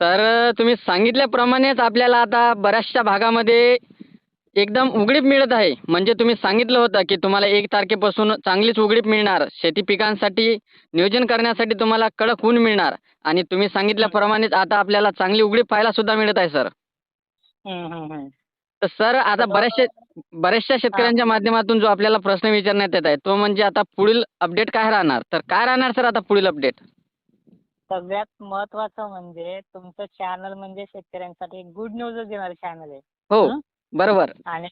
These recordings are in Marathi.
तर तुम्ही सांगितल्याप्रमाणेच आपल्याला आता बऱ्याचशा भागामध्ये एकदम उघडीप मिळत आहे. म्हणजे तुम्ही सांगितलं होतं, की तुम्हाला 1 तारखेपासून चांगलीच उघडीप मिळणार. शेती पिकांसाठी नियोजन करण्यासाठी तुम्हाला कडक ऊन मिळणार आणि तुम्ही हं. सांगितल्याप्रमाणेच आता आपल्याला चांगली उघडीप पाहायला सुद्धा मिळत आहे सर. हं, हं, हं. तर सर आता तर बऱ्याचशा हां. शेतकऱ्यांच्या माध्यमातून जो आपल्याला प्रश्न विचारण्यात येत आहे, तो म्हणजे आता पुढील अपडेट काय राहणार? तर काय राहणार सर आता पुढील अपडेट? सगळ्यात महत्त्वाचं म्हणजे तुमचं चॅनल म्हणजे शेतकऱ्यांसाठी गुड न्यूजच देणारं चॅनल आहे. हो, हं. बरोबर. आणि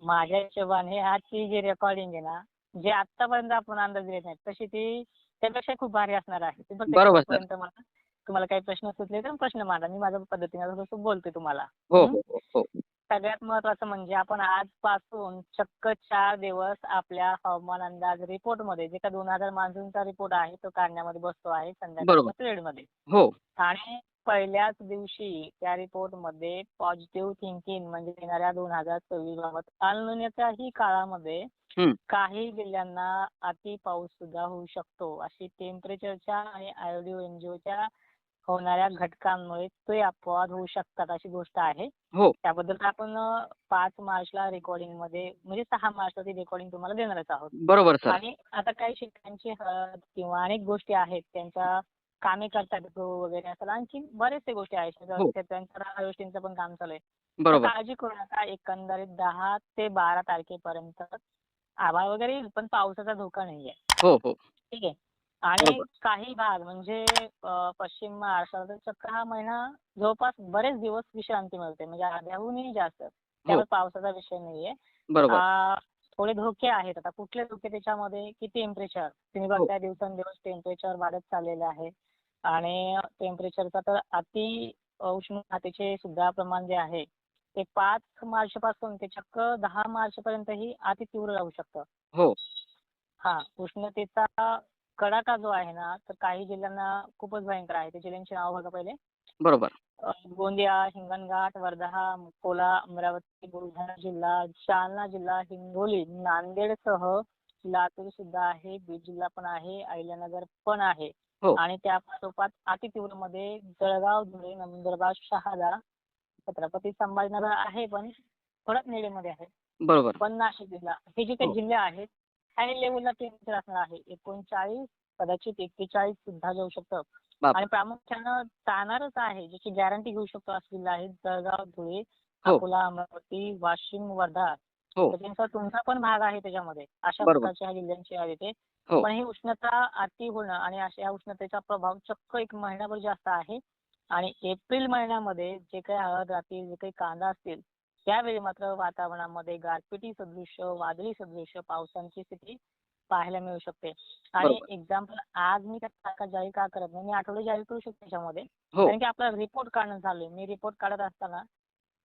माझ्या हिशोबाने आजची जी रेकॉर्डिंग आहे ना, जे आत्तापर्यंत आपण अंदाज दिले नाहीत, तशी ती त्यापेक्षा खूप भारी असणार आहे. ती फक्त बरोबर सर. शेवटपर्यंत मला तुम्हाला काही प्रश्न सुचले तर प्रश्न मांडा. मी माझ्या पद्धतीने जसं बोलतोय तुम्हाला. हो, हं. हो, हो, हो. सगळ्यात महत्त्वाचं म्हणजे आपण आजपासून चक्क 4 दिवस आपल्या हवामान अंदाज रिपोर्टमध्ये जे काही 2000 मान्सूनचा रिपोर्ट आहे, तो काढण्यामध्ये बसतो आहे बरोबर. संध्याकाळच्या पिरियडमध्ये. हो, आणि पहिल्याच दिवशी त्या रिपोर्टमध्ये पॉझिटिव्ह थिंकिंग म्हणजे येणाऱ्या 2026 बाबत अल्निनोच्याही काळामध्ये हं. काही जिल्ह्यांना अति पाऊस सुद्धा होऊ शकतो. अशी टेम्परेचरच्या आणि IMDच्या होणाऱ्या घटकांमुळे ते अपवाद होऊ शकतात अशी गोष्ट आहे. हो, त्याबद्दल तर आपण 5 मार्चला रेकॉर्डिंगमध्ये म्हणजे 6 मार्चला ती रेकॉर्डिंग तुम्हाला देणारच आहोत. बरोबर सर. आणि आता काही शेतकऱ्यांची हळद किंवा अनेक गोष्टी आहेत त्यांच्या कामे करतात गहू वगैरे असेल आणखी बरेचशा गोष्टी आहेत. हो, शेतकऱ्यांचं हार्वेस्टिंगचं पण काम चालू आहे. तर बरोबर. काळजी करू नका. एकंदरीत 10 ते 12 तारखेपर्यंत आभाळ वगैरे येईल पण पावसाचा धोका नाहीये. हो, हो, ठीक आहे. आणि बरोबर. काही भाग म्हणजे पश्चिम महाराष्ट्रात तर चक्क हा महिना जवळपास बरेच दिवस विश्रांती मिळते. म्हणजे अर्ध्याहूनही जास्त. हो, त्यामुळे पावसाचा विषय नाहीये. बरोबर. थोडे धोके आहेत. आता कुठले धोके त्याच्यामध्ये की टेम्परेचर. तुम्ही हो, बघताय दिवसेंदिवस टेम्परेचर वाढत चाललेलं आहे. आणि टेम्परेचरचा तर उष्णतेचे सुद्धा प्रमाण जे आहे ते 5 मार्चपासून ते चक्क 10 मार्चपर्यंतही अतितीव्र राहू शकतं. हो, हां, उष्णतेचा कडाका जो आहे ना, तर काही जिल्ह्यांना खूपच भयंकर आहे. त्या जिल्ह्यांची नावं बघा पहिले. बरोबर. गोंदिया, हिंगणघाट, वर्धा, अकोला, अमरावती, बुलढाणा जिल्हा, जालना जिल्हा, हिंगोली, नांदेडसह लातूर सुद्धा आहे, बीड जिल्हा पण आहे, अहिल्यानगर पण आहे. हो, आणि त्या पाठोपाठ अतितीव्रमध्ये जळगाव, धुळे, नंदुरबार, शहादा, छत्रपती संभाजीनगर आहे पण थोडं निळेमध्ये आहे. बरोबर. पण नाशिक जिल्हा हे जे काही हो, जिल्हे आहेत हाय लेवलला टेम्परेचर असणार आहे. 39 कदाचित 41 सुद्धा जाऊ शकतं. आणि बापरे! प्रामुख्यानं जाणारच आहे ज्याची गॅरंटी घेऊ शकतो असे जिल्हे आहेत जळगाव, धुळे, हो, अकोला, अमरावती, वाशिम, वर्धा. हो, त्याच्यानुसार तुमचा पण भाग आहे त्याच्यामध्ये. अशा बरोबर. प्रकारच्या ह्या जिल्ह्यांची यादी येते. हो, पण ही उष्णता अति होणं आणि अशा या उष्णतेचा प्रभाव चक्क 1 महिनाभर जास्त आहे. आणि एप्रिल महिन्यामध्ये जे काही हळद राहतील, जे काही कांदा असतील, त्यावेळी मात्र वातावरणामध्ये गारपिटी सदृश्य, वादळी सदृश्य पावसाची स्थिती पाहायला मिळू शकते. आणि बरोबर. एक्झाम्पल आज मी त्या तारखा जाहीर का करत नाही, मी आठवडे जाहीर करू शकतो त्याच्यामध्ये. हो, कारण की आपला रिपोर्ट काढणं चालू आहे. मी रिपोर्ट काढत असताना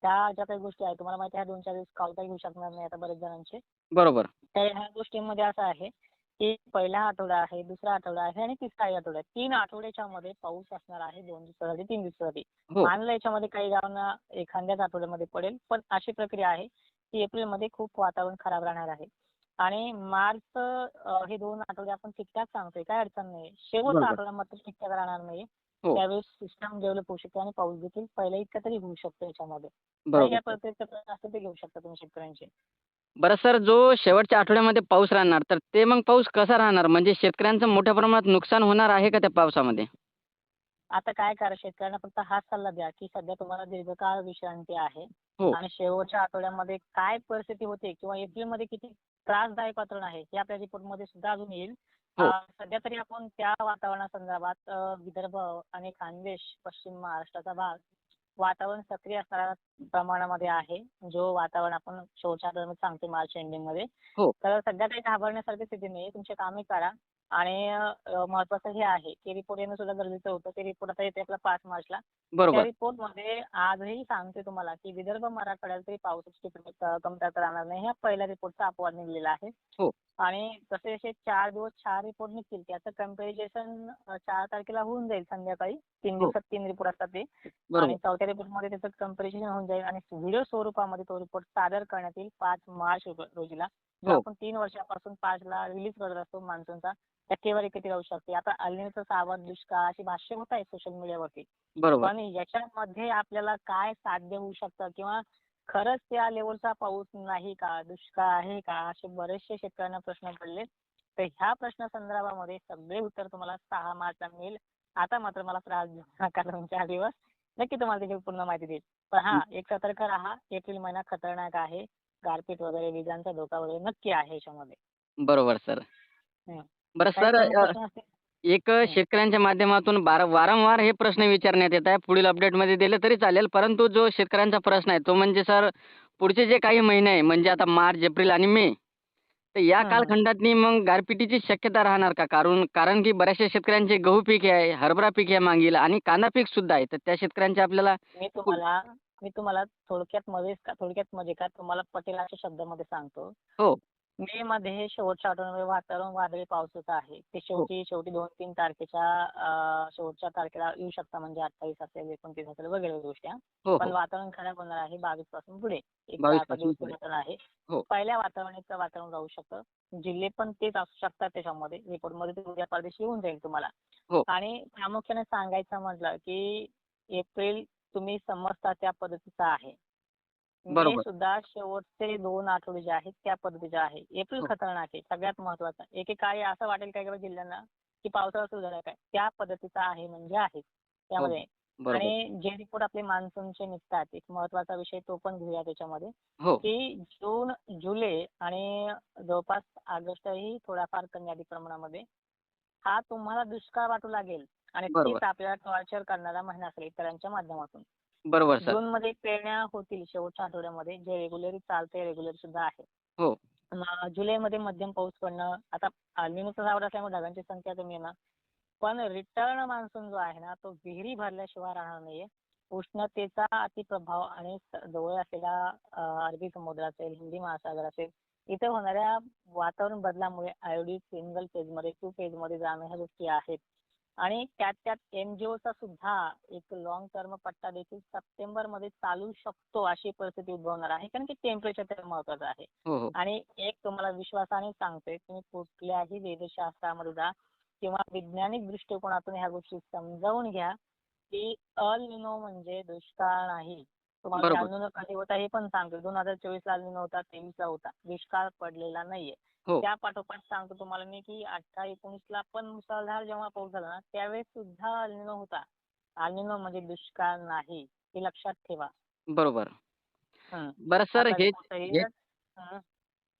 त्या ज्या काही गोष्टी आहेत तुम्हाला माहिती आहे 2-4 दिवस काढता येऊ शकणार नाही आता बरेच जणांचे. बरोबर. तर ह्या गोष्टींमध्ये असं आहे की पहिला आठवडा आहे, दुसरा आठवडा आहे आणि तिसरा आठवडा आहे. 3 आठवड्याच्या मध्ये पाऊस असणार आहे 2 दिवसासाठी, 3 दिवसासाठी. हो, मानलं याच्यामध्ये काही गावांना एखाद्याच आठवड्यामध्ये पडेल, पण अशी प्रक्रिया आहे की एप्रिलमध्ये खूप वातावरण खराब राहणार आहे. आणि मार्च हे 2 आठवडे आपण ठीक-ठाक सांगतोय, काही अडचण नाही. शेवटचा बरोबर. आठवडा मात्र ठीक-ठाक राहणार नाही. हो, त्यावेळेस सिस्टम डेव्हलप होऊ शकते आणि पाऊस देखील पहिल्या इतका तरी होऊ शकतो याच्यामध्ये. काही बरोबर या सर. प्रकारचे प्रश्न असतील ते घेऊ शकता तुम्ही शेतकऱ्यांचे. बरं सर, जो शेवटच्या आठवड्यामध्ये पाऊस राहणार, तर ते मग पाऊस कसा राहणार? म्हणजे शेतकऱ्यांचं मोठ्या प्रमाणात नुकसान होणार आहे का त्या पावसामध्ये? आता काय करा शेतकऱ्यांना फक्त हाच सल्ला द्या की सध्या तुम्हाला दीर्घकाळ विश्रांती आहे हो, आणि शेवटच्या आठवड्यामध्ये काय परिस्थिती होते किंवा एप्रिलमध्ये किती त्रासदायक वातावरण आहे हे आपल्या रिपोर्टमध्ये सुद्धा अजून येईल. हो, सध्या तरी आपण त्या वातावरणासंदर्भात विदर्भ आणि खानदेश पश्चिम महाराष्ट्राचा भाग वातावरण सक्रिय असणाऱ्या प्रमाणामध्ये आहे. जो वातावरण आपण शेवटच्या आठवड्यामध्ये सांगतो मार्च एंडिंगमध्ये. हो, तर सध्या काही घाबरण्यासारखी स्थिती नाही. तुमची कामे करा आणि महत्त्वाचं हे आहे की रिपोर्ट येणं सुद्धा गरजेचं होतं. ते रिपोर्ट आता येते आपला 5 मार्चला. त्या बरोबर. रिपोर्टमध्ये आजही सांगते तुम्हाला की विदर्भ, मराठवाड्याला तरी पावसाची कमतरता राहणार नाही. ह्या पहिल्या रिपोर्टचा अपवाद निघालेला आहे. हो, आणि तसे असे 4 दिवस 4 रिपोर्ट निघतील. त्याचं कंपॅरिझन 4 तारखेला होऊन जाईल संध्याकाळी. 3 हो, दिवसात 3 रिपोर्ट असतात ते. आणि बरोबर. 4थ्या रिपोर्टमध्ये त्याचं कंपॅरिझन होऊन जाईल आणि व्हिडिओ स्वरूपामध्ये तो रिपोर्ट सादर करण्यात येईल 5 मार्च रोजीला. जो हो, आपण 3 वर्षापासून 5ला रिलीज करत असतो मान्सूनचा. टक्केवारी किती राहू शकते. आता अल निनोचं सावध, दुष्काळ अशी भाष्य होत आहे सोशल मीडियावरती. बरोबर. पण याच्यामध्ये आपल्याला काय साध्य होऊ शकतं किंवा खरंच त्या लेवलचा पाऊस नाही का, दुष्काळ आहे का, असे बरेचसे शेतकऱ्यांना प्रश्न पडले. तर ह्या प्रश्नासंदर्भामध्ये सगळे उत्तर तुम्हाला 6 मार्चला मिळेल. आता मात्र मला त्रास देऊ नका दोन 4 दिवस. नक्की तुम्हाला त्याची पूर्ण माहिती देईल. पण हं, हां, एक सतर्क राहा. एप्रिल महिना खतरनाक आहे. गारपीट वगैरे, विजांचा धोका वगैरे नक्की आहे याच्यामध्ये. बरोबर सर. हं. बरं काही सर, प्रमुख प्रश्न असतील? एक हं. शेतकऱ्यांच्या माध्यमातून वारंवार हे प्रश्न विचारण्यात येत आहे. पुढील अपडेटमध्ये दिले तरी चालेल. परंतु जो शेतकऱ्यांचा प्रश्न आहे तो म्हणजे सर, पुढचे जे काही महिने आहे म्हणजे आता मार्च, एप्रिल आणि मे, तर या हं, हं. कालखंडातनी मग गारपिटीची शक्यता राहणार का? कारण की बऱ्याचशा शेतकऱ्यांचे गहू पीक आहे, हरभरा पीक आहे मागील आणि कांदा पीक सुद्धा आहे. तर त्या शेतकऱ्यांचे आपल्याला मी खूप. तुम्हाला मी तुम्हाला थोडक्यात म्हणजे काय तुम्हाला पटेल अशा शब्दामध्ये सांगतो. हो, मेमध्ये शेवटच्या आठवड्यामध्ये वातावरण वादळी पावसाचं आहे. ते हो, शेवटी 2-3 तारखेच्या शेवटच्या तारखेला येऊ शकतं म्हणजे 28 असेल, 29 असेल वगैरे गोष्टी. हो, पण हो. वातावरण खराब होणार आहे 22 पासून पुढे. एक 22 4-5 पासून दिवस पुढे. वातावरण आहे. हो, पहिल्या वातावरणाचं वातावरण राहू शकतं. जिल्हे पण तेच असू शकतात त्याच्यामध्ये. रिपोर्टमध्ये ते उद्या परदेशी येऊन जाईल तुम्हाला. हो. आणि प्रामुख्याने सांगायचं म्हटलं की एप्रिल तुम्ही समजता त्या पद्धतीचा आहे. मे बरोबर. सुद्धा शेवटचे 2 आठवडे जे आहेत त्या पद्धतीचे आहे. एप्रिल हो, खतरनाक आहे. सगळ्यात महत्त्वाचा. एकेकाळी असं वाटेल काही-काही जिल्ह्यांना की पावसाळा सुरू झाला काय? त्या पद्धतीचा आहे म्हणजे आहे हो. त्यामध्ये. बरोबर. आणि जे रिपोर्ट आपले मान्सूनचे निघतात, एक महत्त्वाचा विषय तो पण घेऊया त्याच्यामध्ये, हो, की जून, जुलै आणि जवळपास ऑगस्टही थोडाफार कमी अधिक प्रमाणामध्ये हा तुम्हाला दुष्काळ वाटू लागेल आणि बरोबर. तेच आपल्याला टॉर्चर करणारा महिना असेल इतरांच्या माध्यमातून. बरोबर सर. जूनमध्ये पेरण्या होतील शेवटच्या आठवड्यामध्ये, जे रेग्युलर चालते, रेग्युलर सुद्धा आहे. हो, जुलैमध्ये मध्यम पाऊस पडणं, आता अल निनोचा सावट असल्यामुळे ढगांची संख्या कमी येणार. पण रिटर्न मान्सून जो आहे ना, तो विहिरी भरल्याशिवाय राहणार नाहीये. उष्णतेचा अतिप्रभाव आणि जवळ असलेला अरबी समुद्र असेल, हिंदी महासागर असेल, इथे होणाऱ्या वातावरण बदलामुळे आयोडीन सिंगल फेजमध्ये, 2 फेजमध्ये जाणं ह्या गोष्टी आहेत. आणि त्यात एनजीओचा सुद्धा एक लाँग टर्म पट्टा देखील सप्टेंबरमध्ये चालू शकतो अशी परिस्थिती उद्भवणार आहे. कारण की टेम्परेचर त्याला महत्त्वाचं आहे. हो, हो. आणि एक तुम्हाला विश्वासाने सांगतोय, तुम्ही कुठल्याही वेधशास्त्रामध्ये जा किंवा वैज्ञानिक दृष्टिकोनातून ह्या गोष्टी समजावून घ्या, की अल निनो म्हणजे दुष्काळ नाही. तुम्हाला बरोबर. अल निनो कधी होता हे पण सांगतो. 2024ला अल निनो होता, 23ला होता. दुष्काळ पडलेला नाहीये. हो, त्या पाठोपाठ सांगतो तुम्हाला मी, की 18-19ला पण मुसळधार जेव्हा पाऊस झाला ना, त्यावेळेस सुद्धा अल निनो होता. अल निनो म्हणजे दुष्काळ नाही. हे लक्षात ठेवा. बरोबर. हं. बरं सर, आता हे रिपोर्ट हे येईलच. हं.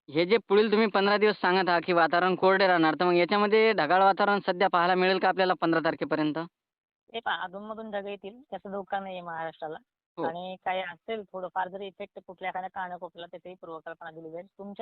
हे जे पुढील तुम्ही 15 दिवस सांगत आहात, की वातावरण कोरडे राहणार, तर मग याच्यामध्ये ढगाळ वातावरण सध्या पाहायला मिळेल का आपल्याला 15 तारखेपर्यंत? हे पहा अधूनमधून ढग येतील. त्याचा धोका नाहीये महाराष्ट्राला. हो. आणि काही असेल थोडंफार जरी इफेक्ट कुठल्या एखाद्या कानाकोपऱ्याला त्याचीही पूर्वकल्पना दिली जाईल. तुमच्या